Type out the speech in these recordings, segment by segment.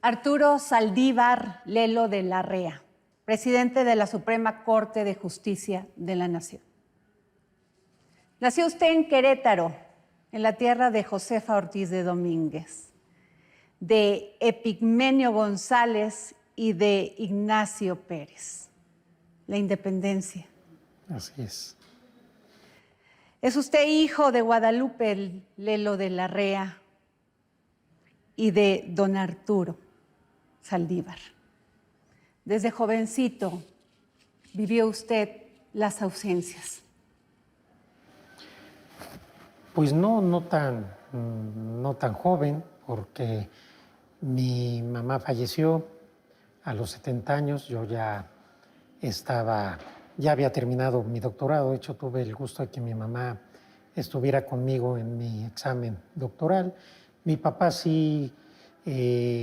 Arturo Saldívar Lelo de la Rea, presidente de la Suprema Corte de Justicia de la Nación. Nació usted en Querétaro, en la tierra de Josefa Ortiz de Domínguez, de Epigmenio González y de Ignacio Pérez. La independencia. Así es. Es usted hijo de Guadalupe Lelo de la Rea y de don Arturo Saldívar. Desde jovencito vivió usted las ausencias. Pues no tan joven, porque mi mamá falleció a los 70 años. Yo ya había terminado mi doctorado. De hecho, tuve el gusto de que mi mamá estuviera conmigo en mi examen doctoral. Mi papá sí,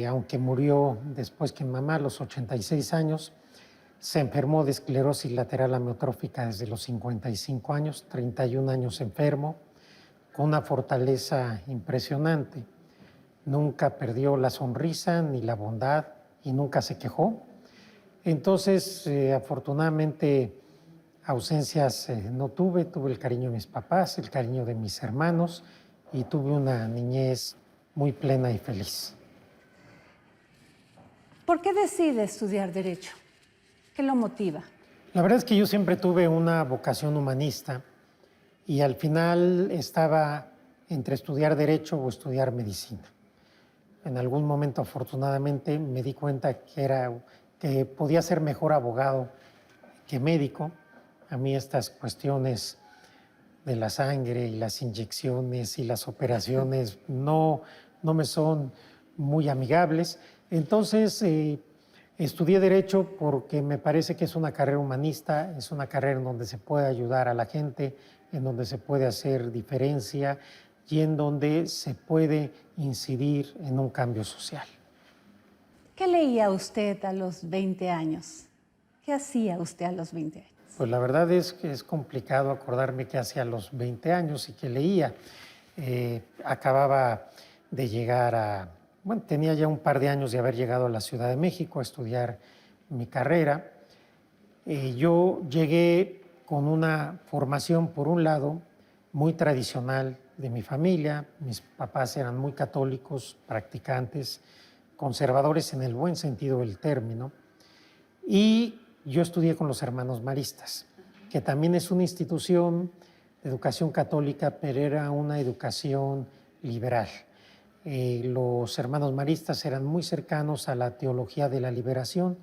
aunque murió después que mi mamá, a los 86 años, se enfermó de esclerosis lateral amiotrófica desde los 55 años, 31 años enfermo, con una fortaleza impresionante. Nunca perdió la sonrisa ni la bondad y nunca se quejó. Entonces, afortunadamente, ausencias no tuve. Tuve el cariño de mis papás, el cariño de mis hermanos y tuve una niñez muy plena y feliz. ¿Por qué decide estudiar Derecho? ¿Qué lo motiva? La verdad es que yo siempre tuve una vocación humanista y al final estaba entre estudiar Derecho o estudiar Medicina. En algún momento, afortunadamente, me di cuenta que podía ser mejor abogado que médico. A mí estas cuestiones de la sangre y las inyecciones y las operaciones no me son muy amigables. Entonces, estudié Derecho porque me parece que es una carrera humanista, es una carrera en donde se puede ayudar a la gente, en donde se puede hacer diferencia y en donde se puede incidir en un cambio social. ¿Qué leía usted a los 20 años? ¿Qué hacía usted a los 20 años? Pues la verdad es que es complicado acordarme qué hacía a los 20 años y qué leía. Acababa de llegar tenía ya un par de años de haber llegado a la Ciudad de México a estudiar mi carrera. Yo llegué con una formación, por un lado, muy tradicional de mi familia. Mis papás eran muy católicos, practicantes, conservadores en el buen sentido del término. Y yo estudié con los Hermanos Maristas, que también es una institución de educación católica, pero era una educación liberal. Los Hermanos Maristas eran muy cercanos a la teología de la liberación.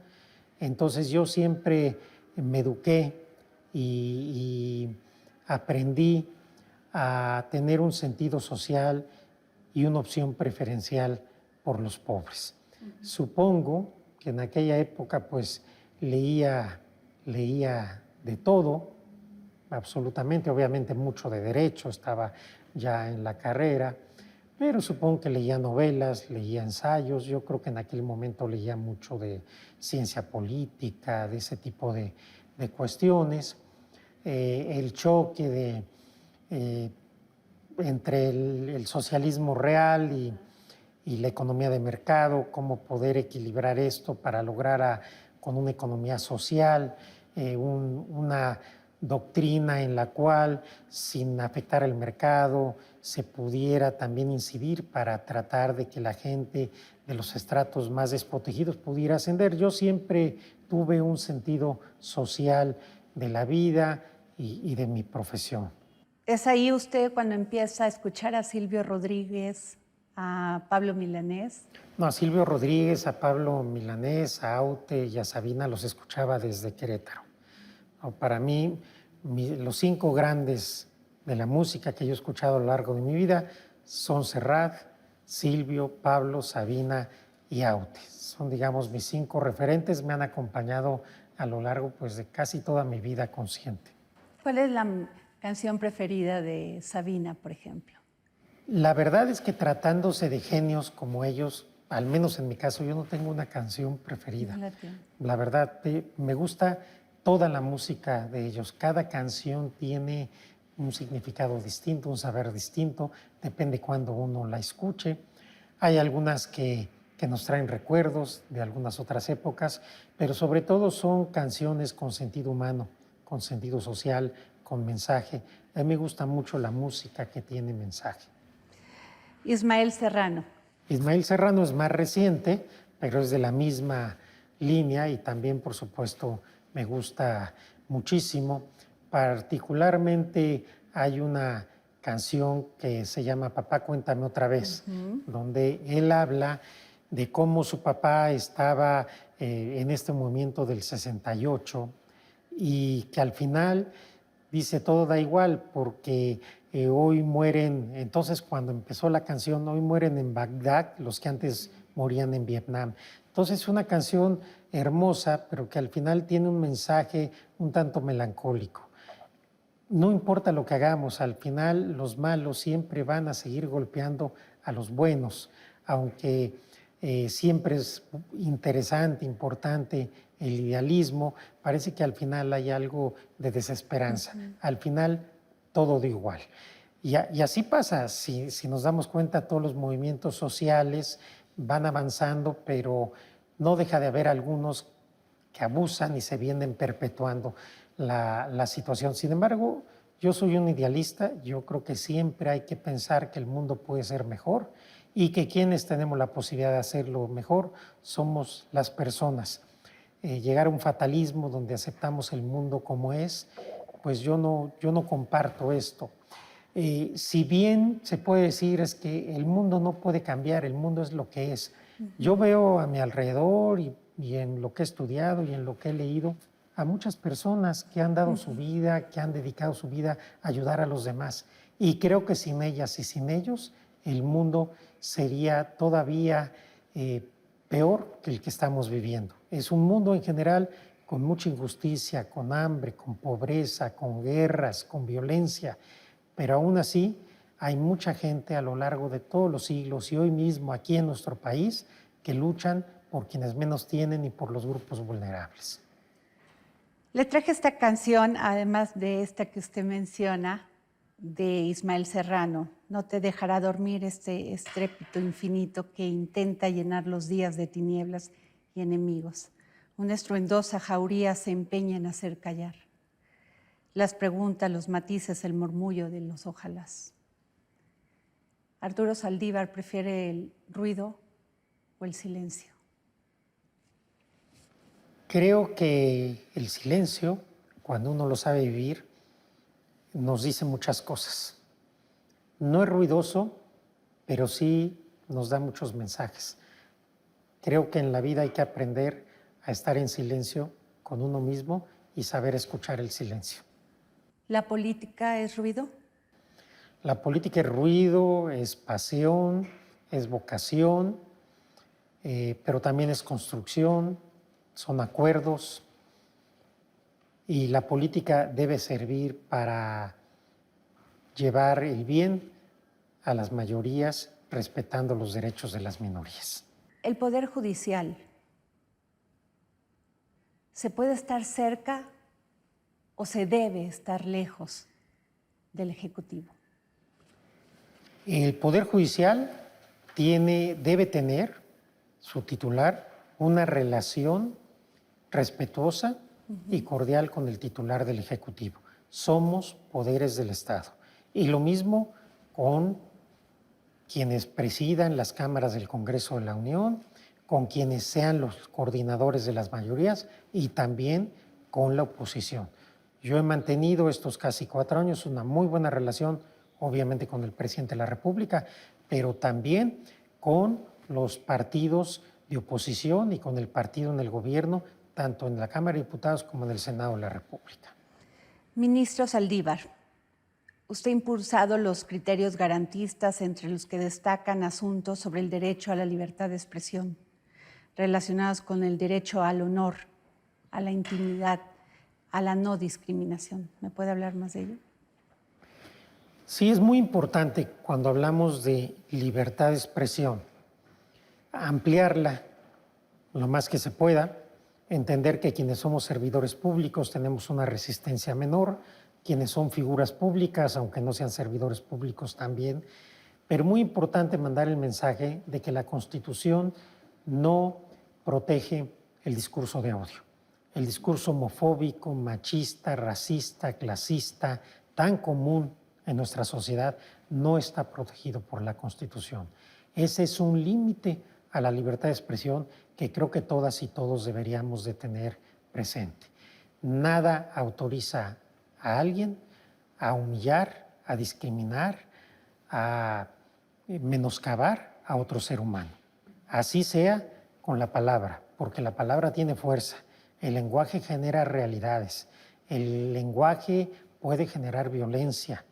Entonces yo siempre me eduqué y aprendí a tener un sentido social y una opción preferencial por los pobres. Supongo que en aquella época pues leía de todo, absolutamente, obviamente mucho de derecho, estaba ya en la carrera, pero supongo que leía novelas, leía ensayos. Yo creo que en aquel momento leía mucho de ciencia política, de ese tipo de cuestiones. El choque entre el socialismo real y la economía de mercado, cómo poder equilibrar esto para lograr con una economía social, una doctrina en la cual, sin afectar el mercado, se pudiera también incidir para tratar de que la gente de los estratos más desprotegidos pudiera ascender. Yo siempre tuve un sentido social de la vida y de mi profesión. ¿Es ahí usted cuando empieza a escuchar a Silvio Rodríguez, a Pablo Milanés? No, a Silvio Rodríguez, a Pablo Milanés, a Aute y a Sabina los escuchaba desde Querétaro. Para mí, los 5 grandes de la música que yo he escuchado a lo largo de mi vida son Serrat, Silvio, Pablo, Sabina y Aute. Son, digamos, mis 5 referentes. Me han acompañado a lo largo pues, de casi toda mi vida consciente. ¿Cuál es la canción preferida de Sabina, por ejemplo? La verdad es que tratándose de genios como ellos, al menos en mi caso, yo no tengo una canción preferida. La verdad, me gusta toda la música de ellos. Cada canción tiene un significado distinto, un saber distinto, depende cuándo uno la escuche. Hay algunas que que nos traen recuerdos de algunas otras épocas, pero sobre todo son canciones con sentido humano, con sentido social, con mensaje. A mí me gusta mucho la música que tiene mensaje. Ismael Serrano. Ismael Serrano es más reciente, pero es de la misma línea y también, por supuesto, me gusta muchísimo. Particularmente hay una canción que se llama Papá, cuéntame otra vez, donde él habla de cómo su papá estaba en este movimiento del 68 y que al final dice todo da igual porque hoy mueren, entonces cuando empezó la canción, hoy mueren en Bagdad los que antes morían en Vietnam. Entonces es una canción hermosa, pero que al final tiene un mensaje un tanto melancólico. No importa lo que hagamos, al final los malos siempre van a seguir golpeando a los buenos, aunque siempre es interesante, importante el idealismo, parece que al final hay algo de desesperanza. Al final todo da igual. Y así pasa, si nos damos cuenta, todos los movimientos sociales van avanzando, pero no deja de haber algunos que abusan y se vienen perpetuando la situación. Sin embargo, yo soy un idealista, yo creo que siempre hay que pensar que el mundo puede ser mejor y que quienes tenemos la posibilidad de hacerlo mejor somos las personas. Llegar a un fatalismo donde aceptamos el mundo como es, pues yo no comparto esto. Si bien se puede decir es que el mundo no puede cambiar, el mundo es lo que es. Yo veo a mi alrededor y en lo que he estudiado y en lo que he leído a muchas personas que han dado su vida, que han dedicado su vida a ayudar a los demás. Y creo que sin ellas y sin ellos, el mundo sería todavía peor que el que estamos viviendo. Es un mundo en general con mucha injusticia, con hambre, con pobreza, con guerras, con violencia, pero aún así hay mucha gente a lo largo de todos los siglos y hoy mismo aquí en nuestro país que luchan por quienes menos tienen y por los grupos vulnerables. Le traje esta canción, además de esta que usted menciona, de Ismael Serrano, No te dejará dormir, este estrépito infinito que intenta llenar los días de tinieblas y enemigos. Una estruendosa jauría se empeña en hacer callar. Las preguntas, los matices, el murmullo de los ojalás. Arturo Saldívar prefiere el ruido o el silencio. Creo que el silencio, cuando uno lo sabe vivir, nos dice muchas cosas. No es ruidoso, pero sí nos da muchos mensajes. Creo que en la vida hay que aprender a estar en silencio con uno mismo y saber escuchar el silencio. ¿La política es ruido? La política es ruido, es pasión, es vocación, pero también es construcción, son acuerdos. Y la política debe servir para llevar el bien a las mayorías, respetando los derechos de las minorías. El Poder Judicial, ¿se puede estar cerca o se debe estar lejos del Ejecutivo? El Poder Judicial debe tener, su titular, una relación respetuosa y cordial con el titular del Ejecutivo. Somos poderes del Estado. Y lo mismo con quienes presidan las cámaras del Congreso de la Unión, con quienes sean los coordinadores de las mayorías y también con la oposición. Yo he mantenido estos casi 4 años una muy buena relación, obviamente con el presidente de la República, pero también con los partidos de oposición y con el partido en el gobierno, tanto en la Cámara de Diputados como en el Senado de la República. Ministro Saldívar, usted ha impulsado los criterios garantistas, entre los que destacan asuntos sobre el derecho a la libertad de expresión, relacionados con el derecho al honor, a la intimidad, a la no discriminación. ¿Me puede hablar más de ello? Sí, es muy importante cuando hablamos de libertad de expresión, ampliarla lo más que se pueda, entender que quienes somos servidores públicos tenemos una resistencia menor, quienes son figuras públicas, aunque no sean servidores públicos también, pero muy importante mandar el mensaje de que la Constitución no protege el discurso de odio. El discurso homofóbico, machista, racista, clasista, tan común en nuestra sociedad, no está protegido por la Constitución. Ese es un límite a la libertad de expresión que creo que todas y todos deberíamos de tener presente. Nada autoriza a alguien a humillar, a discriminar, a menoscabar a otro ser humano. Así sea con la palabra, porque la palabra tiene fuerza. El lenguaje genera realidades. El lenguaje puede generar violencia.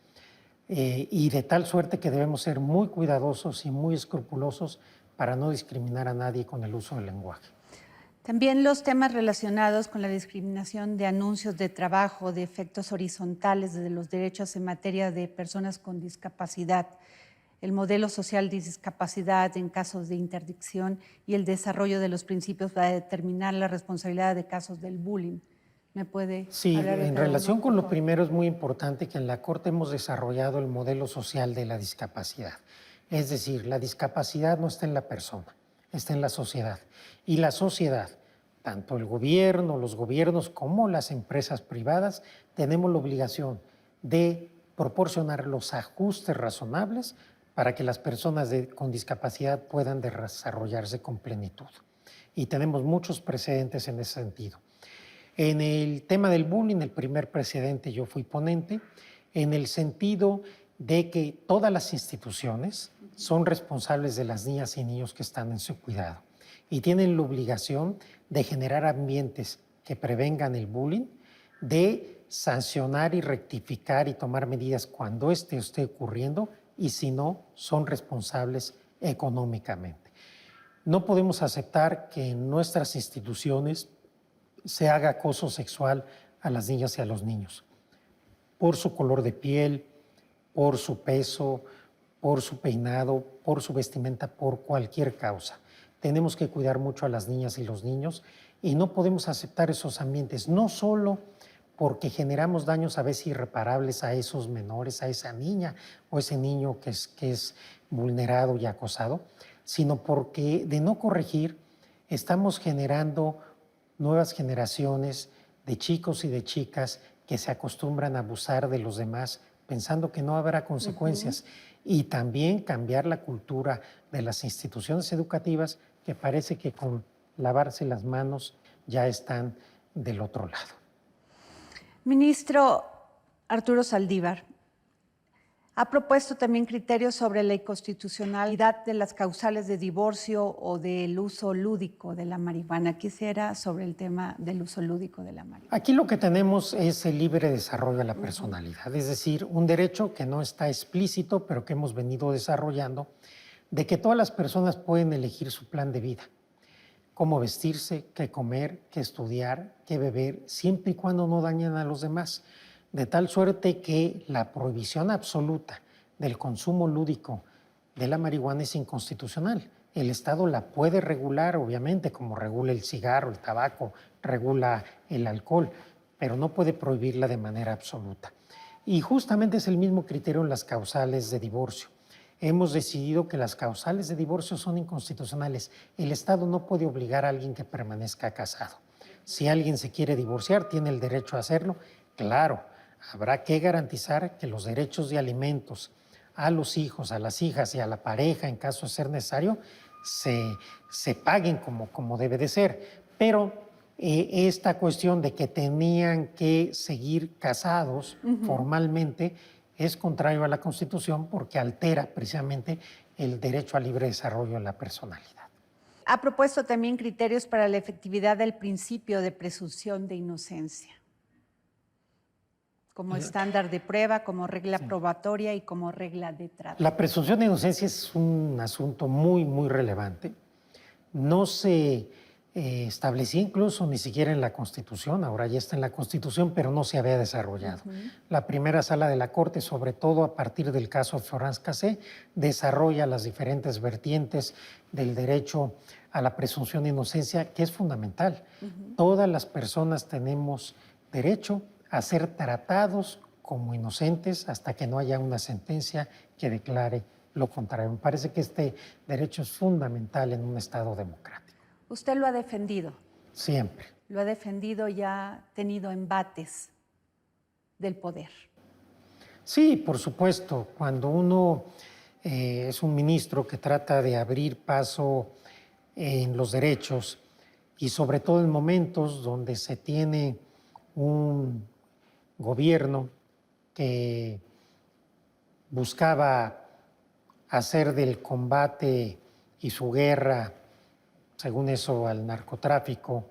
Y de tal suerte que debemos ser muy cuidadosos y muy escrupulosos para no discriminar a nadie con el uso del lenguaje. También los temas relacionados con la discriminación de anuncios de trabajo, de efectos horizontales de los derechos en materia de personas con discapacidad, el modelo social de discapacidad en casos de interdicción y el desarrollo de los principios para determinar la responsabilidad de casos del bullying. ¿Me puede hablar de en cada relación uno, con lo por favor? primero es muy importante que en la Corte hemos desarrollado el modelo social de la discapacidad. Es decir, la discapacidad no está en la persona, está en la sociedad. Y la sociedad, tanto el gobierno, los gobiernos como las empresas privadas, tenemos la obligación de proporcionar los ajustes razonables para que las personas con discapacidad puedan desarrollarse con plenitud. Y tenemos muchos precedentes en ese sentido. En el tema del bullying, el primer precedente yo fui ponente, en el sentido de que todas las instituciones son responsables de las niñas y niños que están en su cuidado y tienen la obligación de generar ambientes que prevengan el bullying, de sancionar y rectificar y tomar medidas cuando esté ocurriendo y si no, son responsables económicamente. No podemos aceptar que en nuestras instituciones se haga acoso sexual a las niñas y a los niños por su color de piel, por su peso, por su peinado, por su vestimenta, por cualquier causa. Tenemos que cuidar mucho a las niñas y los niños y no podemos aceptar esos ambientes, no solo porque generamos daños a veces irreparables a esos menores, a esa niña o ese niño que es vulnerado y acosado, sino porque de no corregir estamos generando nuevas generaciones de chicos y de chicas que se acostumbran a abusar de los demás pensando que no habrá consecuencias. Y también cambiar la cultura de las instituciones educativas que parece que con lavarse las manos ya están del otro lado. Ministro Arturo Saldívar, ha propuesto también criterios sobre la inconstitucionalidad de las causales de divorcio o del uso lúdico de la marihuana. Quisiera sobre el tema del uso lúdico de la marihuana. Aquí lo que tenemos es el libre desarrollo de la personalidad, es decir, un derecho que no está explícito, pero que hemos venido desarrollando, de que todas las personas pueden elegir su plan de vida, cómo vestirse, qué comer, qué estudiar, qué beber, siempre y cuando no dañen a los demás. De tal suerte que la prohibición absoluta del consumo lúdico de la marihuana es inconstitucional. El Estado la puede regular, obviamente, como regula el cigarro, el tabaco, regula el alcohol, pero no puede prohibirla de manera absoluta. Y justamente es el mismo criterio en las causales de divorcio. Hemos decidido que las causales de divorcio son inconstitucionales. El Estado no puede obligar a alguien que permanezca casado. Si alguien se quiere divorciar, tiene el derecho a hacerlo, claro. Habrá que garantizar que los derechos de alimentos a los hijos, a las hijas y a la pareja, en caso de ser necesario, se paguen como debe de ser. Pero esta cuestión de que tenían que seguir casados formalmente es contrario a la Constitución porque altera precisamente el derecho al libre desarrollo de la personalidad. Ha propuesto también criterios para la efectividad del principio de presunción de inocencia, como estándar de prueba, como regla probatoria y como regla de trato. La presunción de inocencia es un asunto muy, muy relevante. No se establecía incluso ni siquiera en la Constitución, ahora ya está en la Constitución, pero no se había desarrollado. La primera sala de la Corte, sobre todo a partir del caso Florence Cassé, desarrolla las diferentes vertientes del derecho a la presunción de inocencia, que es fundamental. Todas las personas tenemos derecho a ser tratados como inocentes hasta que no haya una sentencia que declare lo contrario. Me parece que este derecho es fundamental en un Estado democrático. Usted lo ha defendido. Siempre. Lo ha defendido y ha tenido embates del poder. Sí, por supuesto. Cuando uno es un ministro que trata de abrir paso en los derechos y sobre todo en momentos donde se tiene un gobierno que buscaba hacer del combate y su guerra, según eso, al narcotráfico,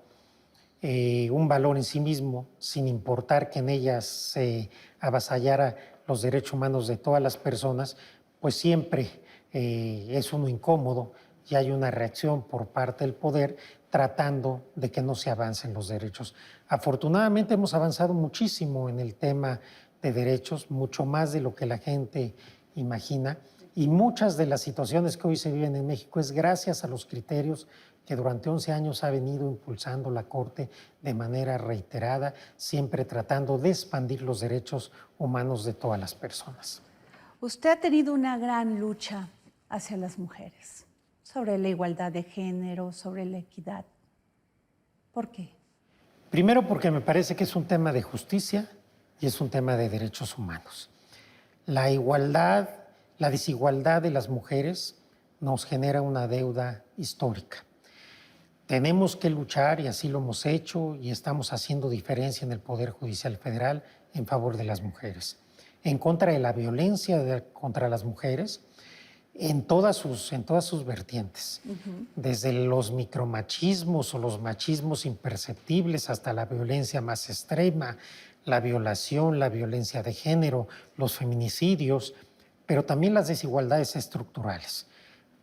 un valor en sí mismo, sin importar que en ellas se avasallara los derechos humanos de todas las personas, pues siempre es uno incómodo y hay una reacción por parte del poder tratando de que no se avancen los derechos. Afortunadamente hemos avanzado muchísimo en el tema de derechos, mucho más de lo que la gente imagina, y muchas de las situaciones que hoy se viven en México es gracias a los criterios que durante 11 años ha venido impulsando la Corte de manera reiterada, siempre tratando de expandir los derechos humanos de todas las personas. Usted ha tenido una gran lucha hacia las mujeres, sobre la igualdad de género, sobre la equidad. ¿Por qué? Primero porque me parece que es un tema de justicia y es un tema de derechos humanos. La igualdad, la desigualdad de las mujeres nos genera una deuda histórica. Tenemos que luchar, y así lo hemos hecho, y estamos haciendo diferencia en el Poder Judicial Federal en favor de las mujeres, en contra de la violencia contra las mujeres, en todas sus vertientes, desde los micromachismos o los machismos imperceptibles hasta la violencia más extrema, la violación, la violencia de género, los feminicidios, pero también las desigualdades estructurales.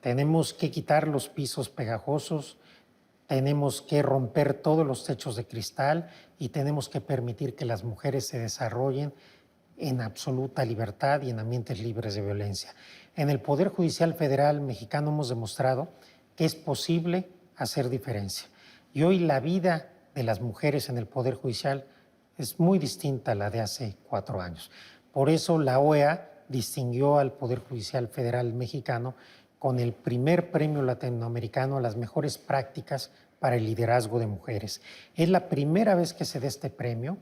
Tenemos que quitar los pisos pegajosos, tenemos que romper todos los techos de cristal y tenemos que permitir que las mujeres se desarrollen en absoluta libertad y en ambientes libres de violencia. En el Poder Judicial Federal mexicano hemos demostrado que es posible hacer diferencia. Y hoy la vida de las mujeres en el Poder Judicial es muy distinta a la de hace 4 años. Por eso la OEA distinguió al Poder Judicial Federal mexicano con el primer premio latinoamericano a las mejores prácticas para el liderazgo de mujeres. Es la primera vez que se da este premio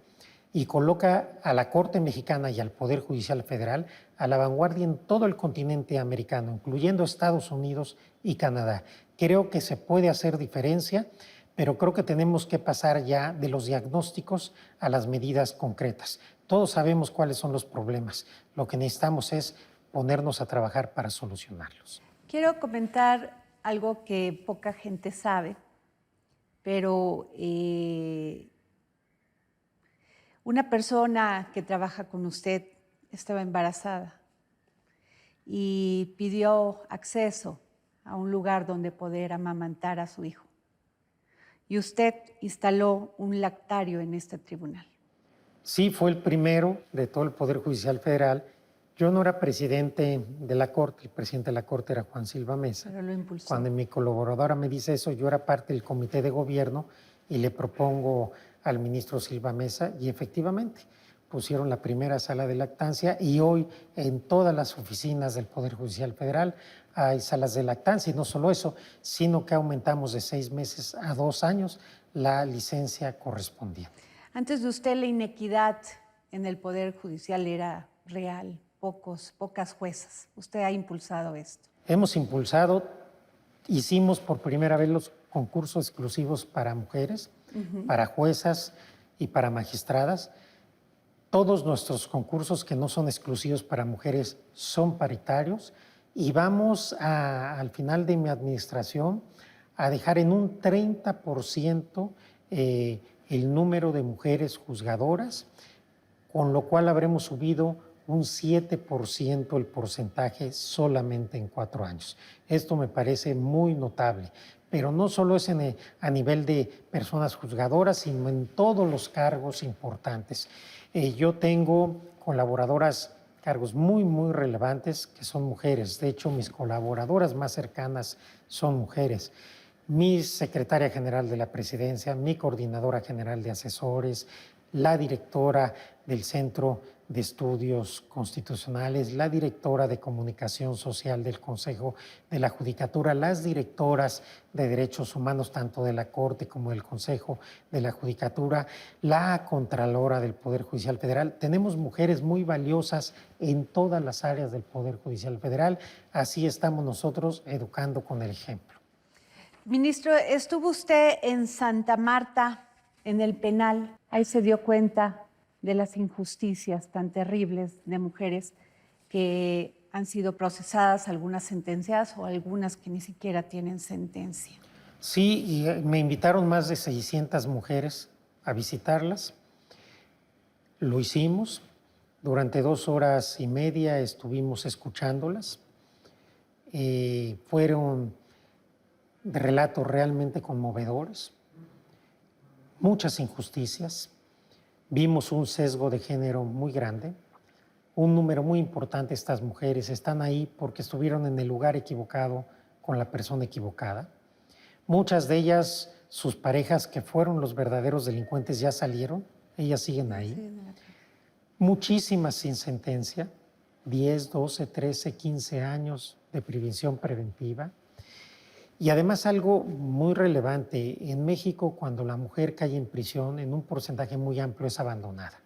y coloca a la Corte Mexicana y al Poder Judicial Federal a la vanguardia en todo el continente americano, incluyendo Estados Unidos y Canadá. Creo que se puede hacer diferencia, pero creo que tenemos que pasar ya de los diagnósticos a las medidas concretas. Todos sabemos cuáles son los problemas. Lo que necesitamos es ponernos a trabajar para solucionarlos. Quiero comentar algo que poca gente sabe, pero una persona que trabaja con usted estaba embarazada y pidió acceso a un lugar donde poder amamantar a su hijo. Y usted instaló un lactario en este tribunal. Sí, fue el primero de todo el Poder Judicial Federal. Yo no era presidente de la Corte, el presidente de la Corte era Juan Silva Mesa. Pero lo impulsó. Cuando mi colaboradora me dice eso, yo era parte del comité de gobierno y le propongo al ministro Silva Mesa y efectivamente pusieron la primera sala de lactancia y hoy en todas las oficinas del Poder Judicial Federal hay salas de lactancia y no solo eso, sino que aumentamos de 6 meses a 2 años la licencia correspondiente. Antes de usted la inequidad en el Poder Judicial era real, pocas juezas. Usted ha impulsado esto. Hemos impulsado, hicimos por primera vez los concursos exclusivos para mujeres, para juezas y para magistradas. Todos nuestros concursos que no son exclusivos para mujeres son paritarios y vamos al final de mi administración a dejar en un 30% el número de mujeres juzgadoras, con lo cual habremos subido un 7% el porcentaje solamente en 4 años. Esto me parece muy notable, pero no solo es a nivel de personas juzgadoras, sino en todos los cargos importantes. Yo tengo colaboradoras, cargos muy, muy relevantes, que son mujeres. De hecho, mis colaboradoras más cercanas son mujeres. Mi secretaria general de la presidencia, mi coordinadora general de asesores, la directora del Centro de Estudios Constitucionales, la directora de Comunicación Social del Consejo de la Judicatura, las directoras de Derechos Humanos, tanto de la Corte como del Consejo de la Judicatura, la Contralora del Poder Judicial Federal. Tenemos mujeres muy valiosas en todas las áreas del Poder Judicial Federal. Así estamos nosotros educando con el ejemplo. Ministro, estuvo usted en Santa Marta, en el penal. Ahí se dio cuenta de las injusticias tan terribles de mujeres que han sido procesadas, algunas sentenciadas o algunas que ni siquiera tienen sentencia. Sí, y me invitaron más de 600 mujeres a visitarlas. Lo hicimos. Durante 2 horas y media estuvimos escuchándolas. Fueron relatos realmente conmovedores, muchas injusticias. Vimos un sesgo de género muy grande, un número muy importante de estas mujeres están ahí porque estuvieron en el lugar equivocado con la persona equivocada. Muchas de ellas, sus parejas que fueron los verdaderos delincuentes ya salieron, ellas siguen ahí. Muchísimas sin sentencia, 10, 12, 13, 15 años de prisión preventiva. Y además algo muy relevante, en México cuando la mujer cae en prisión, en un porcentaje muy amplio es abandonada.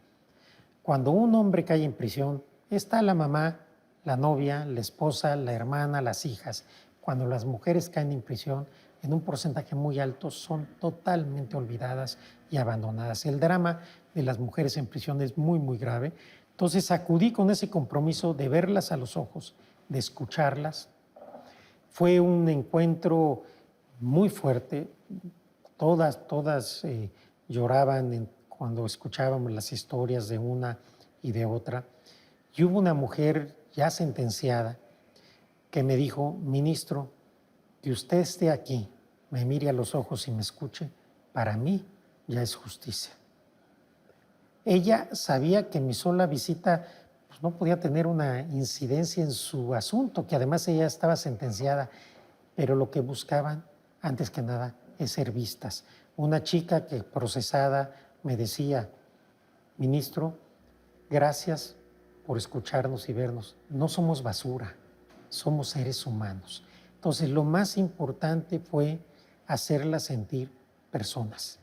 Cuando un hombre cae en prisión, está la mamá, la novia, la esposa, la hermana, las hijas. Cuando las mujeres caen en prisión, en un porcentaje muy alto, son totalmente olvidadas y abandonadas. El drama de las mujeres en prisión es muy, muy grave. Entonces acudí con ese compromiso de verlas a los ojos, de escucharlas. Fue un encuentro muy fuerte. Todas lloraban cuando escuchábamos las historias de una y de otra. Y hubo una mujer ya sentenciada que me dijo: ministro, que usted esté aquí, me mire a los ojos y me escuche, para mí ya es justicia. Ella sabía que mi sola visita pues, no podía tener una incidencia en su asunto, que además ella estaba sentenciada, pero lo que buscaban, antes que nada, es ser vistas. Una chica que procesada me decía: ministro, gracias por escucharnos y vernos. No somos basura, somos seres humanos. Entonces, lo más importante fue hacerlas sentir personas.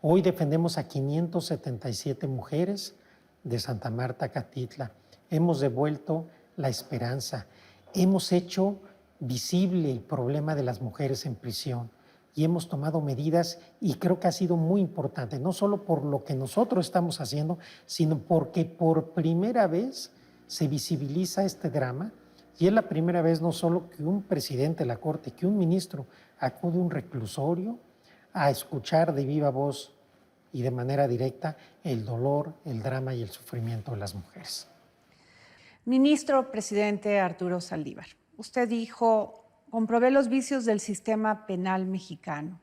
Hoy defendemos a 577 mujeres de Santa Marta, Catitla. Hemos devuelto la esperanza. Hemos hecho visible el problema de las mujeres en prisión y hemos tomado medidas, y creo que ha sido muy importante, no solo por lo que nosotros estamos haciendo, sino porque por primera vez se visibiliza este drama, y es la primera vez no solo que un presidente de la Corte, que un ministro acude a un reclusorio a escuchar de viva voz y de manera directa el dolor, el drama y el sufrimiento de las mujeres. Ministro presidente Arturo Saldívar, usted dijo: comprobé los vicios del sistema penal mexicano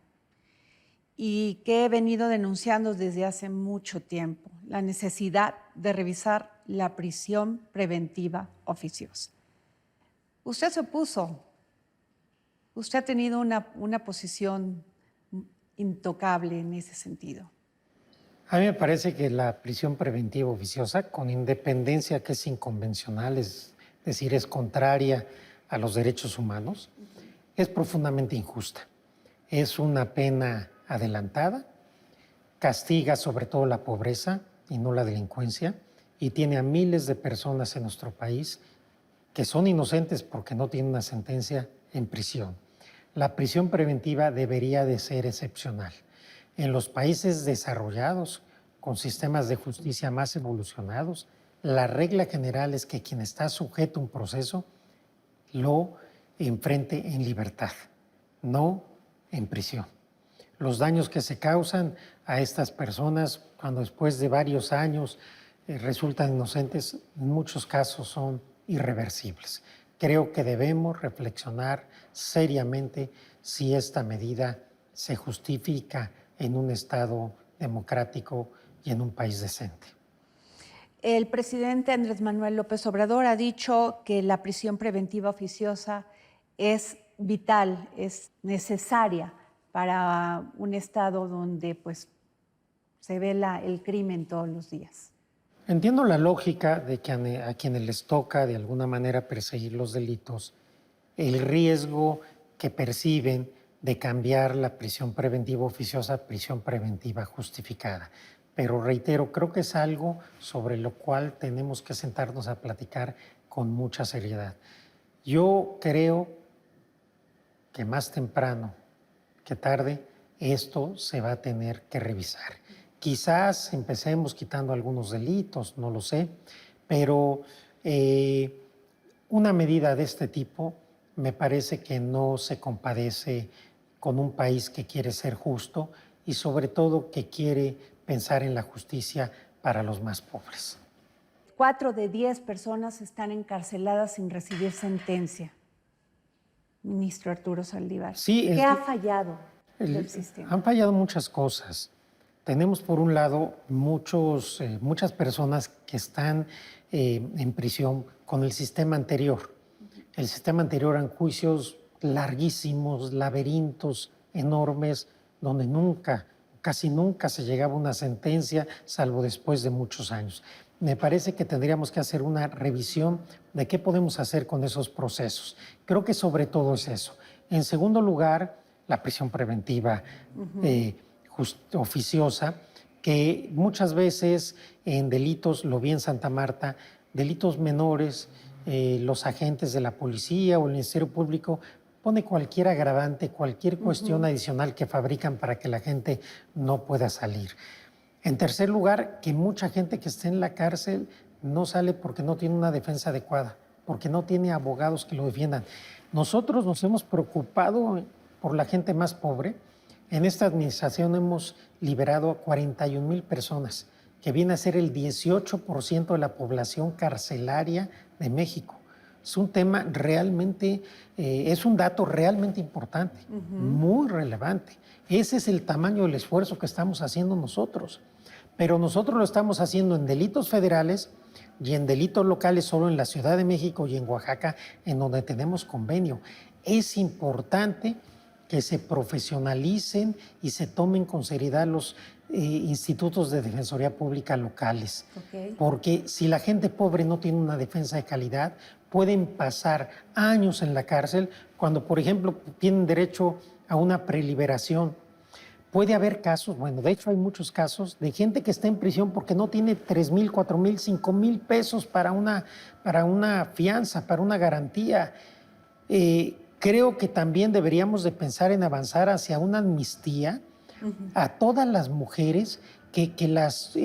y que he venido denunciando desde hace mucho tiempo, la necesidad de revisar la prisión preventiva oficiosa. Usted se opuso. Usted ha tenido una posición intocable en ese sentido. A mí me parece que la prisión preventiva oficiosa, con independencia que es inconvencional, es decir, es contraria a los derechos humanos, es profundamente injusta. Es una pena adelantada, castiga sobre todo la pobreza y no la delincuencia, y tiene a miles de personas en nuestro país que son inocentes porque no tienen una sentencia en prisión. La prisión preventiva debería de ser excepcional. En los países desarrollados, con sistemas de justicia más evolucionados, la regla general es que quien está sujeto a un proceso lo enfrente en libertad, no en prisión. Los daños que se causan a estas personas cuando después de varios años resultan inocentes, en muchos casos son irreversibles. Creo que debemos reflexionar seriamente si esta medida se justifica en un Estado democrático y en un país decente. El presidente Andrés Manuel López Obrador ha dicho que la prisión preventiva oficiosa es vital, es necesaria para un Estado donde pues, se ve el crimen todos los días. Entiendo la lógica de que a quienes les toca de alguna manera perseguir los delitos, el riesgo que perciben de cambiar la prisión preventiva oficiosa a prisión preventiva justificada. Pero reitero, creo que es algo sobre lo cual tenemos que sentarnos a platicar con mucha seriedad. Yo creo que más temprano que tarde esto se va a tener que revisar. Quizás empecemos quitando algunos delitos, no lo sé, pero una medida de este tipo me parece que no se compadece con un país que quiere ser justo y sobre todo que quiere pensar en la justicia para los más pobres. 4 de 10 personas están encarceladas sin recibir sentencia. Ministro Arturo Saldívar, Sí, ¿qué ha fallado del sistema? Han fallado muchas cosas. Tenemos, por un lado, muchas personas que están en prisión con el sistema anterior. El sistema anterior eran juicios larguísimos, laberintos enormes, donde casi nunca se llegaba a una sentencia, salvo después de muchos años. Me parece que tendríamos que hacer una revisión de qué podemos hacer con esos procesos. Creo que sobre todo es eso. En segundo lugar, la prisión preventiva oficiosa, que muchas veces en delitos, lo vi en Santa Marta, delitos menores, los agentes de la policía o el Ministerio Público pone cualquier agravante, cualquier cuestión adicional que fabrican para que la gente no pueda salir. En tercer lugar, que mucha gente que esté en la cárcel no sale porque no tiene una defensa adecuada, porque no tiene abogados que lo defiendan. Nosotros nos hemos preocupado por la gente más pobre. En esta administración hemos liberado a 41,000 personas, que viene a ser el 18% de la población carcelaria de México. Es un tema realmente, es un dato realmente importante, muy relevante. Ese es el tamaño del esfuerzo que estamos haciendo nosotros. Pero nosotros lo estamos haciendo en delitos federales y en delitos locales solo en la Ciudad de México y en Oaxaca, en donde tenemos convenio. Es importante que se profesionalicen y se tomen con seriedad los institutos de defensoría pública locales. Porque si la gente pobre no tiene una defensa de calidad, pueden pasar años en la cárcel cuando, por ejemplo, tienen derecho a una preliberación. Puede haber casos, bueno, de hecho hay muchos casos de gente que está en prisión porque no tiene 3,000, 4,000, 5,000 pesos para una fianza, para una garantía. Creo que también deberíamos de pensar en avanzar hacia una amnistía a todas las mujeres que las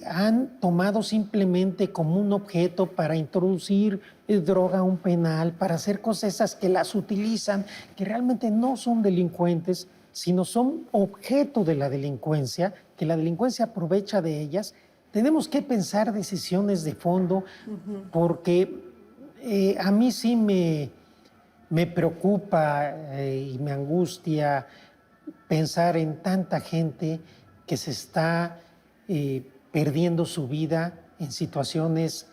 han tomado simplemente como un objeto para introducir droga a un penal, para hacer cosas esas que las utilizan, que realmente no son delincuentes, sino son objeto de la delincuencia, que la delincuencia aprovecha de ellas. Tenemos que pensar decisiones de fondo, porque a mí sí me preocupa y me angustia pensar en tanta gente que se está perdiendo su vida en situaciones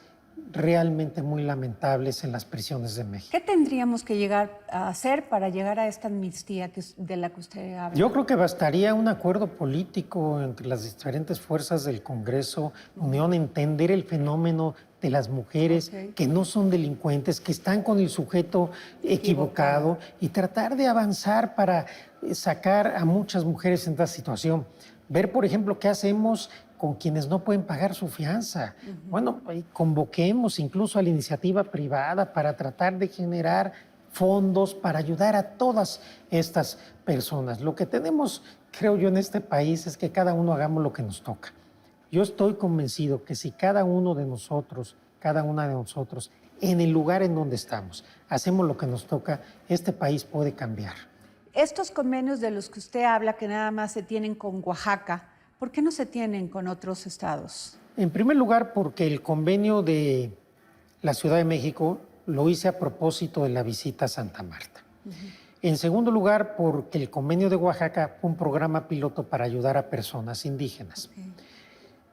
realmente muy lamentables en las prisiones de México. ¿Qué tendríamos que llegar a hacer para llegar a esta amnistía de la que usted habla? Yo creo que bastaría un acuerdo político entre las diferentes fuerzas del Congreso, Unión, entender el fenómeno de las mujeres que no son delincuentes, que están con el sujeto equivocado y tratar de avanzar para sacar a muchas mujeres en esta situación. Ver, por ejemplo, qué hacemos con quienes no pueden pagar su fianza. Bueno, convoquemos incluso a la iniciativa privada para tratar de generar fondos para ayudar a todas estas personas. Lo que tenemos, creo yo, en este país es que cada uno hagamos lo que nos toca. Yo estoy convencido que si cada uno de nosotros, cada una de nosotros, en el lugar en donde estamos, hacemos lo que nos toca, este país puede cambiar. Estos convenios de los que usted habla, que nada más se tienen con Oaxaca, ¿por qué no se tienen con otros estados? En primer lugar, porque el convenio de la Ciudad de México lo hice a propósito de la visita a Santa Marta. En segundo lugar, porque el convenio de Oaxaca fue un programa piloto para ayudar a personas indígenas.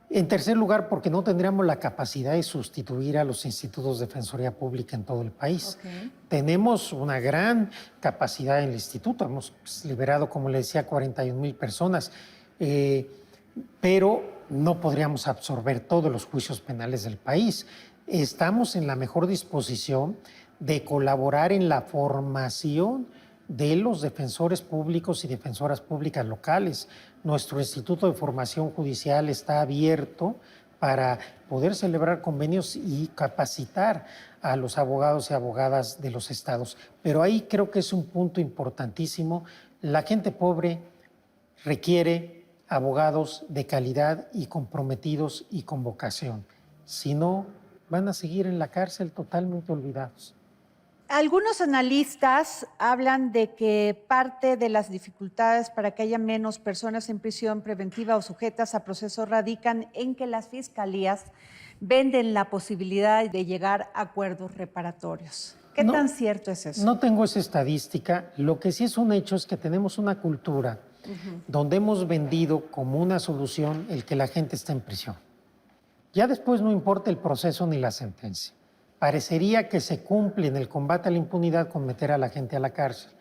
En tercer lugar, porque no tendríamos la capacidad de sustituir a los institutos de defensoría pública en todo el país. Tenemos una gran capacidad en el instituto, hemos liberado, como le decía, 41,000 personas, pero no podríamos absorber todos los juicios penales del país. Estamos en la mejor disposición de colaborar en la formación de los defensores públicos y defensoras públicas locales. Nuestro Instituto de Formación Judicial está abierto para poder celebrar convenios y capacitar a los abogados y abogadas de los estados. Pero ahí creo que es un punto importantísimo. La gente pobre requiere abogados de calidad y comprometidos y con vocación. Si no, van a seguir en la cárcel totalmente olvidados. Algunos analistas hablan de que parte de las dificultades para que haya menos personas en prisión preventiva o sujetas a procesos radican en que las fiscalías venden la posibilidad de llegar a acuerdos reparatorios. ¿Qué tan cierto es eso? No tengo esa estadística. Lo que sí es un hecho es que tenemos una cultura donde hemos vendido como una solución el que la gente esté en prisión. Ya después no importa el proceso ni la sentencia. Parecería que se cumple en el combate a la impunidad con meter a la gente a la cárcel,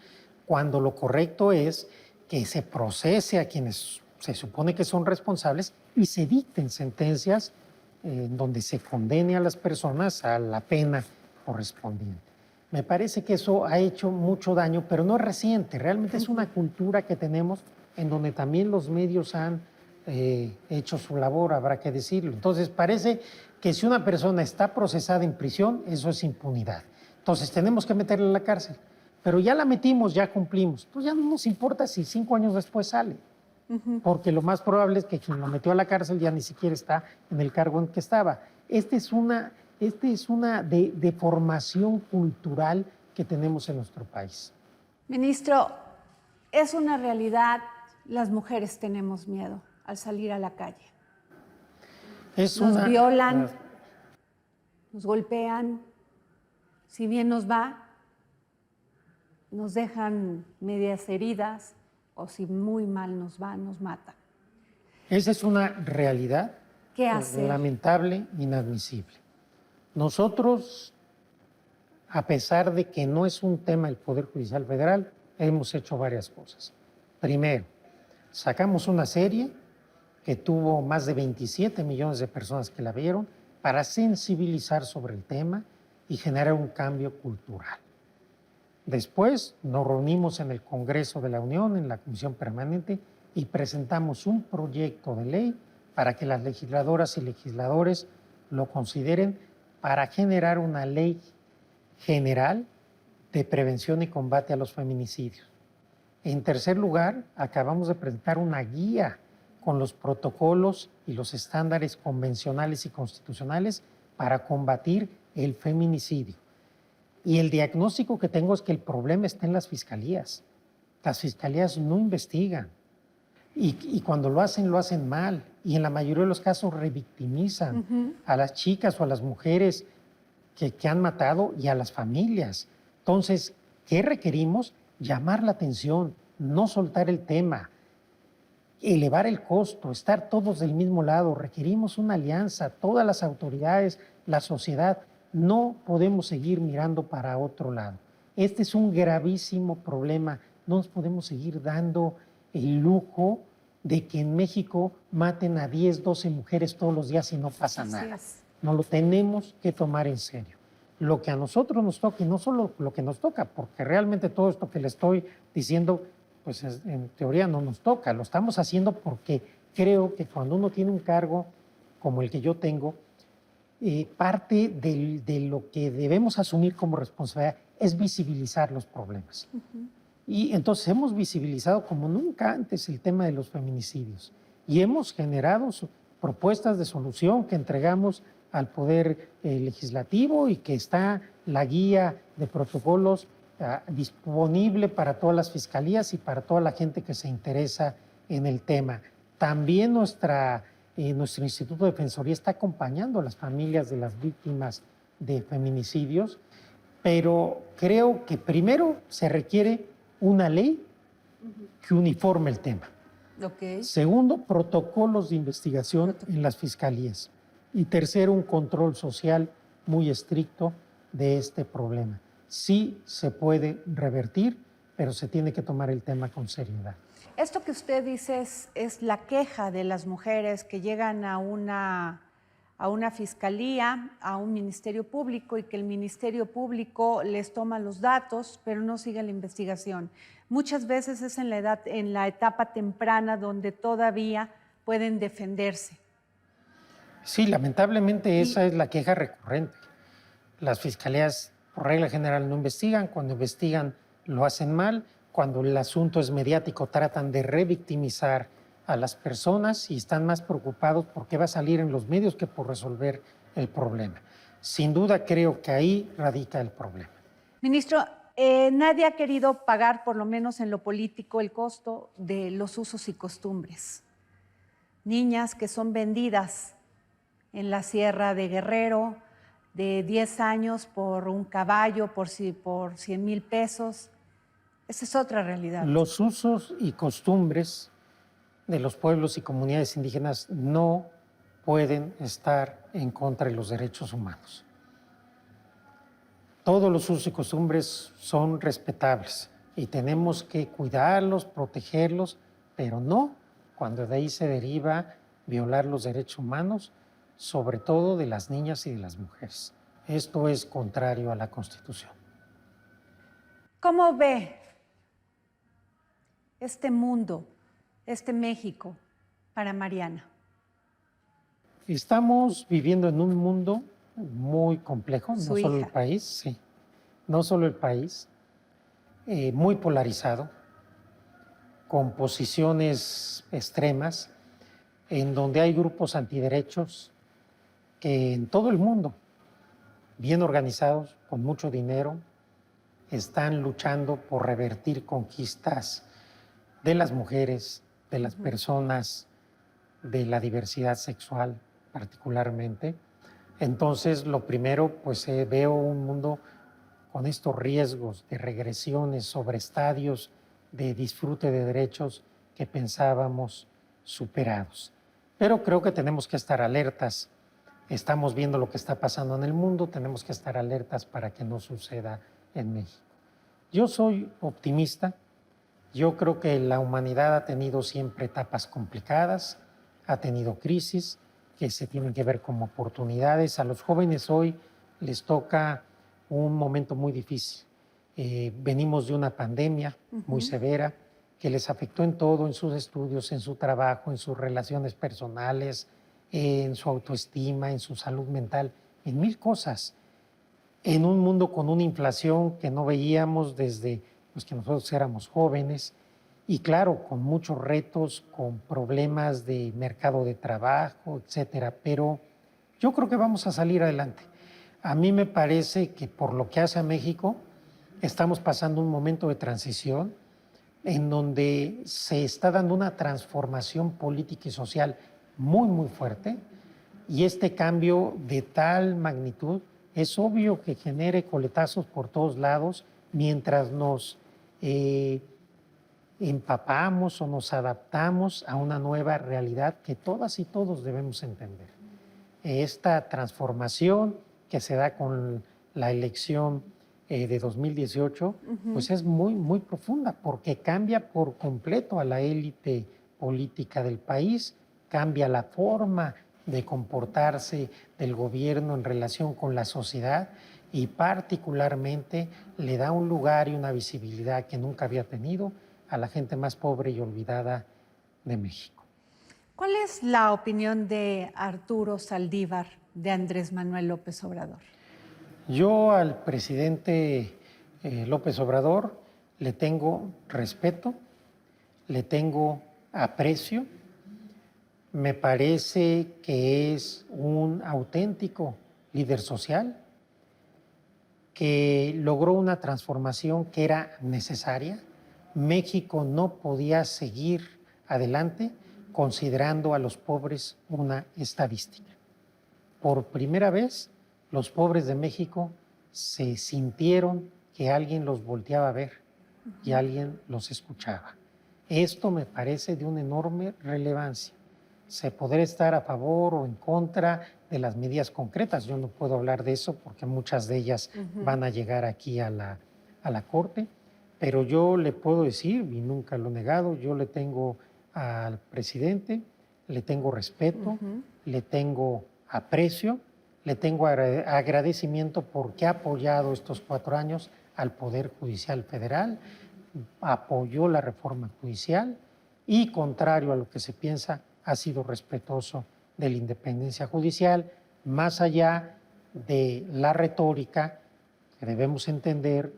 cuando lo correcto es que se procese a quienes se supone que son responsables y se dicten sentencias donde se condene a las personas a la pena correspondiente. Me parece que eso ha hecho mucho daño, pero no es reciente, realmente es una cultura que tenemos en donde también los medios han hecho su labor, habrá que decirlo. Entonces parece que si una persona está procesada en prisión, eso es impunidad. Entonces tenemos que meterla en la cárcel, pero ya la metimos, ya cumplimos. Pues ya no nos importa si 5 años después sale, porque lo más probable es que quien lo metió a la cárcel ya ni siquiera está en el cargo en que estaba. Esta es una deformación cultural que tenemos en nuestro país. Ministro, es una realidad, las mujeres tenemos miedo al salir a la calle. Nos violan, nos golpean, si bien nos va, nos dejan medias heridas o si muy mal nos va, nos matan. Esa es una realidad ¿Qué hacer? Lamentable, inadmisible. Nosotros, a pesar de que no es un tema del Poder Judicial Federal, hemos hecho varias cosas. Primero, sacamos una serie que tuvo más de 27 millones de personas que la vieron para sensibilizar sobre el tema y generar un cambio cultural. Después nos reunimos en el Congreso de la Unión, en la Comisión Permanente, y presentamos un proyecto de ley para que las legisladoras y legisladores lo consideren para generar una ley general de prevención y combate a los feminicidios. En tercer lugar, acabamos de presentar una guía con los protocolos y los estándares convencionales y constitucionales para combatir el feminicidio. Y el diagnóstico que tengo es que el problema está en las fiscalías. Las fiscalías no investigan y cuando lo hacen mal y en la mayoría de los casos revictimizan a las chicas o a las mujeres que han matado y a las familias. Entonces, ¿qué requerimos? Llamar la atención, no soltar el tema, elevar el costo, estar todos del mismo lado. Requerimos una alianza, todas las autoridades, la sociedad. No podemos seguir mirando para otro lado. Este es un gravísimo problema. No nos podemos seguir dando el lujo de que en México maten a 10, 12 mujeres todos los días y no pasa nada. No lo tenemos que tomar en serio. Lo que a nosotros nos toca, y no solo lo que nos toca, porque realmente todo esto que le estoy diciendo, pues en teoría no nos toca. Lo estamos haciendo porque creo que cuando uno tiene un cargo como el que yo tengo, parte de lo que debemos asumir como responsabilidad es visibilizar los problemas. Y entonces hemos visibilizado como nunca antes el tema de los feminicidios y hemos generado propuestas de solución que entregamos al Poder Legislativo y que está la guía de protocolos disponible para todas las fiscalías y para toda la gente que se interesa en el tema. También nuestro Instituto de Defensoría está acompañando a las familias de las víctimas de feminicidios, pero creo que primero se requiere una ley que uniforme el tema. Segundo, protocolos de investigación en las fiscalías. Y tercero, un control social muy estricto de este problema. Sí se puede revertir, pero se tiene que tomar el tema con seriedad. Esto que usted dice es la queja de las mujeres que llegan a una fiscalía, a un ministerio público, y que el ministerio público les toma los datos, pero no sigue la investigación. Muchas veces es en la etapa temprana donde todavía pueden defenderse. Sí, lamentablemente esa es la queja recurrente. Las fiscalías, por regla general, no investigan. Cuando investigan, lo hacen mal. Cuando el asunto es mediático, tratan de revictimizar a las personas y están más preocupados por qué va a salir en los medios que por resolver el problema. Sin duda, creo que ahí radica el problema. Ministro, nadie ha querido pagar, por lo menos en lo político, el costo de los usos y costumbres. Niñas que son vendidas en la Sierra de Guerrero, de 10 años por un caballo, por 100,000 pesos. Esa es otra realidad. Los usos y costumbres de los pueblos y comunidades indígenas no pueden estar en contra de los derechos humanos. Todos los usos y costumbres son respetables y tenemos que cuidarlos, protegerlos, pero no cuando de ahí se deriva violar los derechos humanos, sobre todo de las niñas y de las mujeres. Esto es contrario a la Constitución. ¿Cómo ve este mundo, este México, para Mariana? Estamos viviendo en un mundo muy complejo, no solo el país, sí, no solo el país, muy polarizado, con posiciones extremas, en donde hay grupos antiderechos que en todo el mundo, bien organizados, con mucho dinero, están luchando por revertir conquistas de las mujeres, de las personas, de la diversidad sexual particularmente. Entonces, lo primero, pues veo un mundo con estos riesgos de regresiones sobre estadios de disfrute de derechos que pensábamos superados. Pero creo que tenemos que estar alertas. Estamos viendo lo que está pasando en el mundo, tenemos que estar alertas para que no suceda en México. Yo soy optimista. Yo creo que la humanidad ha tenido siempre etapas complicadas, ha tenido crisis que se tienen que ver como oportunidades. A los jóvenes hoy les toca un momento muy difícil. Venimos de una pandemia muy severa que les afectó en todo, en sus estudios, en su trabajo, en sus relaciones personales, en su autoestima, en su salud mental, en mil cosas. En un mundo con una inflación que no veíamos desde que nosotros éramos jóvenes, y claro, con muchos retos, con problemas de mercado de trabajo, etcétera. Pero yo creo que vamos a salir adelante. A mí me parece que por lo que hace a México, estamos pasando un momento de transición en donde se está dando una transformación política y social muy, muy fuerte, y este cambio de tal magnitud es obvio que genere coletazos por todos lados mientras nos empapamos o nos adaptamos a una nueva realidad que todas y todos debemos entender. Esta transformación que se da con la elección de 2018, pues es muy, muy profunda, porque cambia por completo a la élite política del país, cambia la forma de comportarse del gobierno en relación con la sociedad y particularmente le da un lugar y una visibilidad que nunca había tenido a la gente más pobre y olvidada de México. ¿Cuál es la opinión de Arturo Saldívar de Andrés Manuel López Obrador? Yo al presidente López Obrador le tengo respeto, le tengo aprecio. Me parece que es un auténtico líder social que logró una transformación que era necesaria. México no podía seguir adelante considerando a los pobres una estadística. Por primera vez, los pobres de México se sintieron que alguien los volteaba a ver y alguien los escuchaba. Esto me parece de una enorme relevancia. Se podrá estar a favor o en contra de las medidas concretas. Yo no puedo hablar de eso porque muchas de ellas van a llegar aquí a la Corte, pero yo le puedo decir, y nunca lo he negado, yo le tengo al presidente, le tengo respeto, le tengo aprecio, le tengo agradecimiento porque ha apoyado estos 4 años al Poder Judicial Federal, apoyó la reforma judicial y, contrario a lo que se piensa, ha sido respetuoso de la independencia judicial, más allá de la retórica, que debemos entender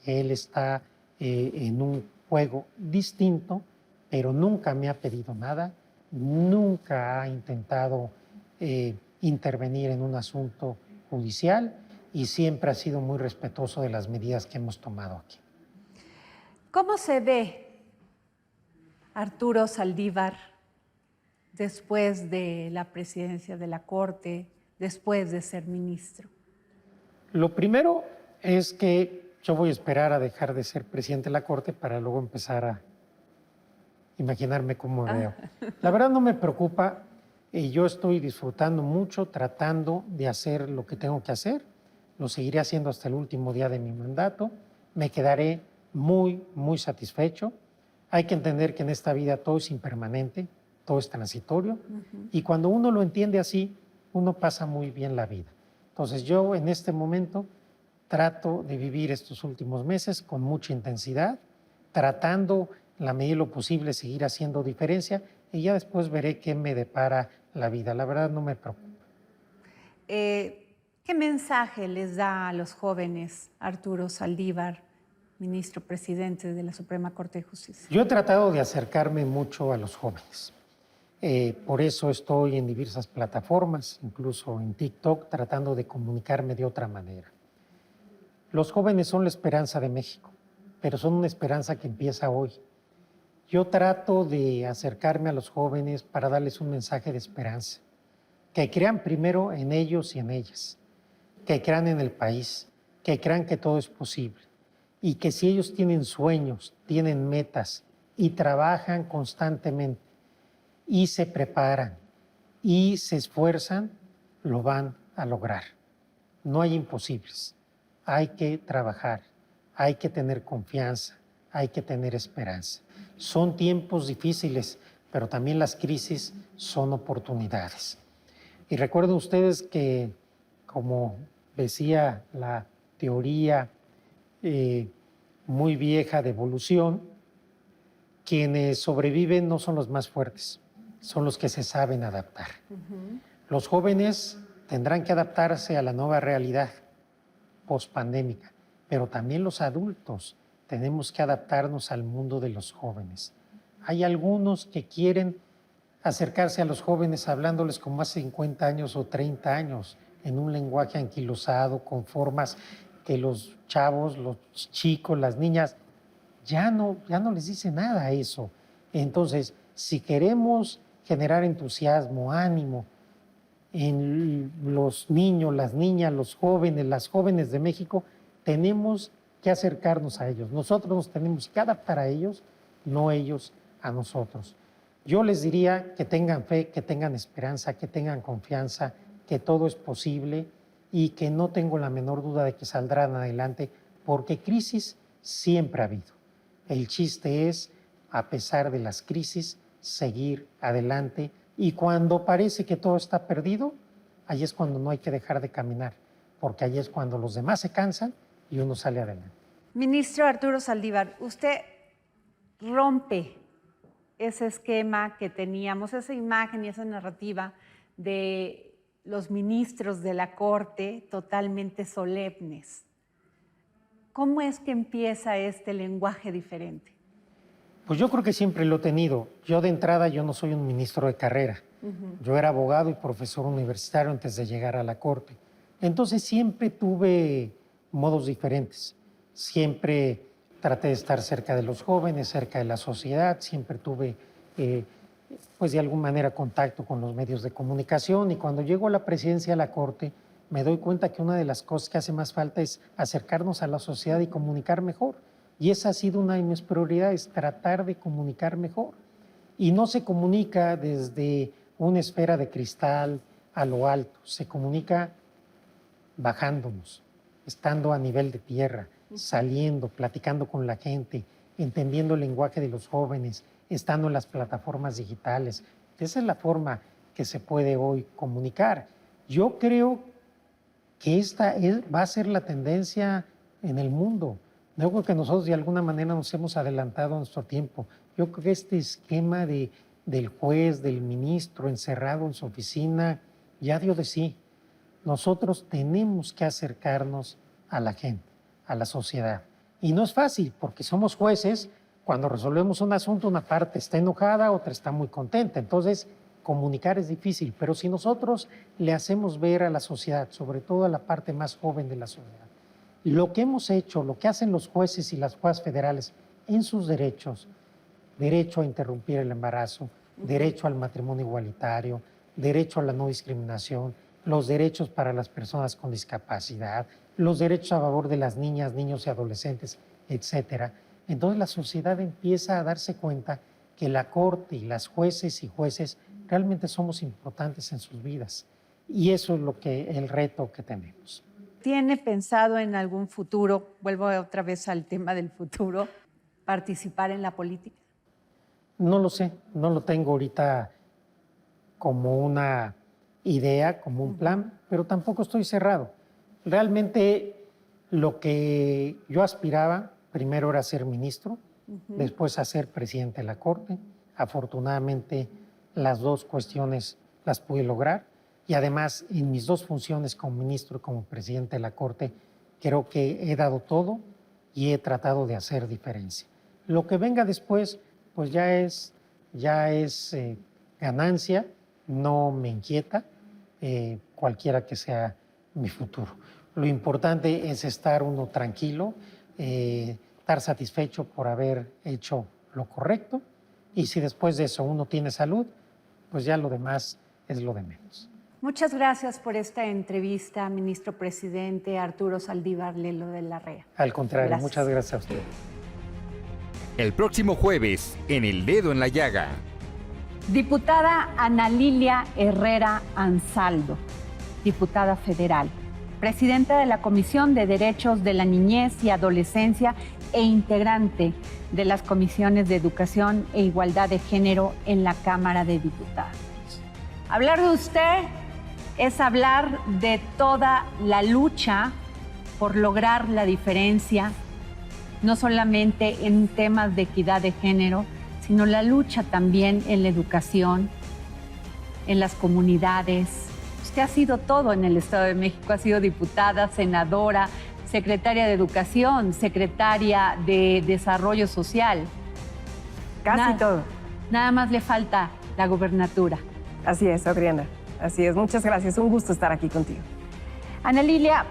que él está en un juego distinto, pero nunca me ha pedido nada, nunca ha intentado intervenir en un asunto judicial y siempre ha sido muy respetuoso de las medidas que hemos tomado aquí. ¿Cómo se ve Arturo Saldívar después de la presidencia de la Corte, después de ser ministro? Lo primero es que yo voy a esperar a dejar de ser presidente de la Corte para luego empezar a imaginarme cómo me veo. La verdad no me preocupa y yo estoy disfrutando mucho tratando de hacer lo que tengo que hacer. Lo seguiré haciendo hasta el último día de mi mandato. Me quedaré muy, muy satisfecho. Hay que entender que en esta vida todo es impermanente, todo es transitorio y cuando uno lo entiende así, uno pasa muy bien la vida. Entonces yo en este momento trato de vivir estos últimos meses con mucha intensidad, tratando en la medida de lo posible seguir haciendo diferencia y ya después veré qué me depara la vida. La verdad no me preocupa. ¿Qué mensaje les da a los jóvenes Arturo Saldívar, ministro presidente de la Suprema Corte de Justicia? Yo he tratado de acercarme mucho a los jóvenes. Por eso estoy en diversas plataformas, incluso en TikTok, tratando de comunicarme de otra manera. Los jóvenes son la esperanza de México, pero son una esperanza que empieza hoy. Yo trato de acercarme a los jóvenes para darles un mensaje de esperanza, que crean primero en ellos y en ellas, que crean en el país, que crean que todo es posible y que si ellos tienen sueños, tienen metas y trabajan constantemente y se preparan y se esfuerzan, lo van a lograr. No hay imposibles. Hay que trabajar, hay que tener confianza, hay que tener esperanza. Son tiempos difíciles, pero también las crisis son oportunidades. Y recuerden ustedes que, como decía la teoría muy vieja de evolución, quienes sobreviven no son los más fuertes, son los que se saben adaptar. Los jóvenes tendrán que adaptarse a la nueva realidad pospandémica, pero también los adultos tenemos que adaptarnos al mundo de los jóvenes. Hay algunos que quieren acercarse a los jóvenes hablándoles como hace 50 años o 30 años, en un lenguaje anquilosado, con formas que los chavos, los chicos, las niñas, ya no les dice nada a eso. Entonces, si queremos generar entusiasmo, ánimo en los niños, las niñas, los jóvenes, las jóvenes de México, tenemos que acercarnos a ellos. Nosotros nos tenemos que adaptar a ellos, no ellos a nosotros. Yo les diría que tengan fe, que tengan esperanza, que tengan confianza, que todo es posible y que no tengo la menor duda de que saldrán adelante, porque crisis siempre ha habido. El chiste es, a pesar de las crisis, seguir adelante y cuando parece que todo está perdido, ahí es cuando no hay que dejar de caminar, porque ahí es cuando los demás se cansan y uno sale adelante. Ministro Arturo Saldívar, usted rompe ese esquema que teníamos, esa imagen y esa narrativa de los ministros de la Corte totalmente solemnes. ¿Cómo es que empieza este lenguaje diferente? Pues yo creo que siempre lo he tenido. Yo de entrada, yo no soy un ministro de carrera. Yo era abogado y profesor universitario antes de llegar a la Corte. Entonces siempre tuve modos diferentes. Siempre traté de estar cerca de los jóvenes, cerca de la sociedad. Siempre tuve, pues de alguna manera, contacto con los medios de comunicación. Y cuando llego a la presidencia de la Corte, me doy cuenta que una de las cosas que hace más falta es acercarnos a la sociedad y comunicar mejor. Y esa ha sido una de mis prioridades, tratar de comunicar mejor. Y no se comunica desde una esfera de cristal a lo alto, se comunica bajándonos, estando a nivel de tierra, saliendo, platicando con la gente, entendiendo el lenguaje de los jóvenes, estando en las plataformas digitales. Esa es la forma que se puede hoy comunicar. Yo creo que va a ser la tendencia en el mundo. Yo creo que nosotros de alguna manera nos hemos adelantado a nuestro tiempo. Yo creo que este esquema del juez, del ministro encerrado en su oficina, ya dio de sí. Nosotros tenemos que acercarnos a la gente, a la sociedad. Y no es fácil, porque somos jueces. Cuando resolvemos un asunto, una parte está enojada, otra está muy contenta. Entonces, comunicar es difícil, pero si nosotros le hacemos ver a la sociedad, sobre todo a la parte más joven de la sociedad, lo que hemos hecho, lo que hacen los jueces y las juezas federales en sus derechos, derecho a interrumpir el embarazo, derecho al matrimonio igualitario, derecho a la no discriminación, los derechos para las personas con discapacidad, los derechos a favor de las niñas, niños y adolescentes, etcétera. Entonces la sociedad empieza a darse cuenta que la Corte y las jueces y jueces realmente somos importantes en sus vidas. Y eso es el reto que tenemos. ¿Tiene pensado en algún futuro, vuelvo otra vez al tema del futuro, participar en la política? No lo sé, no lo tengo ahorita como una idea, como un plan, pero tampoco estoy cerrado. Realmente lo que yo aspiraba primero era ser ministro, después a ser presidente de la Corte. Afortunadamente las dos cuestiones las pude lograr y además en mis dos funciones como ministro y como presidente de la Corte creo que he dado todo y he tratado de hacer diferencia. Lo que venga después pues ya es ganancia, no me inquieta cualquiera que sea mi futuro. Lo importante es estar uno tranquilo, estar satisfecho por haber hecho lo correcto y si después de eso uno tiene salud, pues ya lo demás es lo de menos. Muchas gracias por esta entrevista, ministro presidente Arturo Saldívar Lelo de la REA. Al contrario, Gracias. Muchas gracias a usted. El próximo jueves, en El Dedo en la Llaga. Diputada Ana Lilia Herrera Ansaldo, diputada federal, presidenta de la Comisión de Derechos de la Niñez y Adolescencia e integrante de las comisiones de Educación e Igualdad de Género en la Cámara de Diputados. Hablar de usted es hablar de toda la lucha por lograr la diferencia, no solamente en temas de equidad de género, sino la lucha también en la educación, en las comunidades. Usted ha sido todo en el Estado de México, ha sido diputada, senadora, secretaria de Educación, secretaria de Desarrollo Social. Casi todo. Nada más le falta la gubernatura. Así es, Adriana. Así es. Muchas gracias. Un gusto estar aquí contigo. Ana Lilia,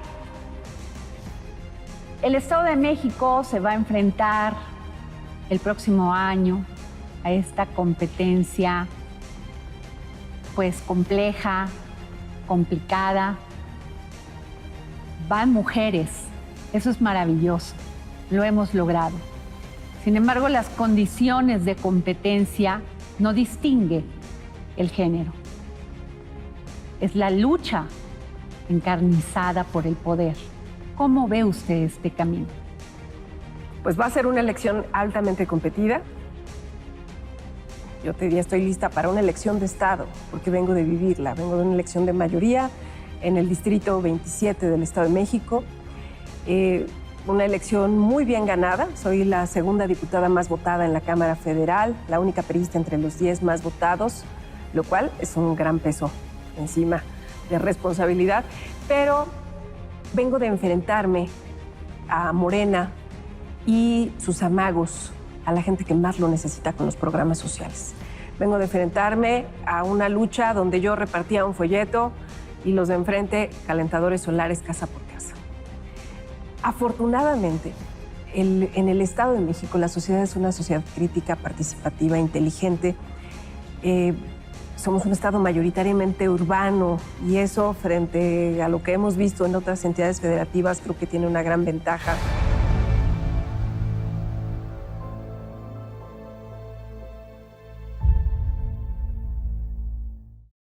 el Estado de México se va a enfrentar el próximo año a esta competencia pues compleja, complicada. Van mujeres, eso es maravilloso, lo hemos logrado. Sin embargo, las condiciones de competencia no distinguen el género. Es la lucha encarnizada por el poder. ¿Cómo ve usted este camino? Pues va a ser una elección altamente competida. Yo te diría, estoy lista para una elección de Estado, porque vengo de vivirla. Vengo de una elección de mayoría en el Distrito 27 del Estado de México. Una elección muy bien ganada. Soy la segunda diputada más votada en la Cámara Federal, la única priista entre los 10 más votados, lo cual es un gran peso encima de responsabilidad. Pero vengo de enfrentarme a Morena y sus amagos a la gente que más lo necesita con los programas sociales. Vengo de enfrentarme a una lucha donde yo repartía un folleto y los de enfrente calentadores solares casa por casa. Afortunadamente, en el Estado de México la sociedad es una sociedad crítica, participativa, inteligente. Somos un Estado mayoritariamente urbano y eso frente a lo que hemos visto en otras entidades federativas creo que tiene una gran ventaja.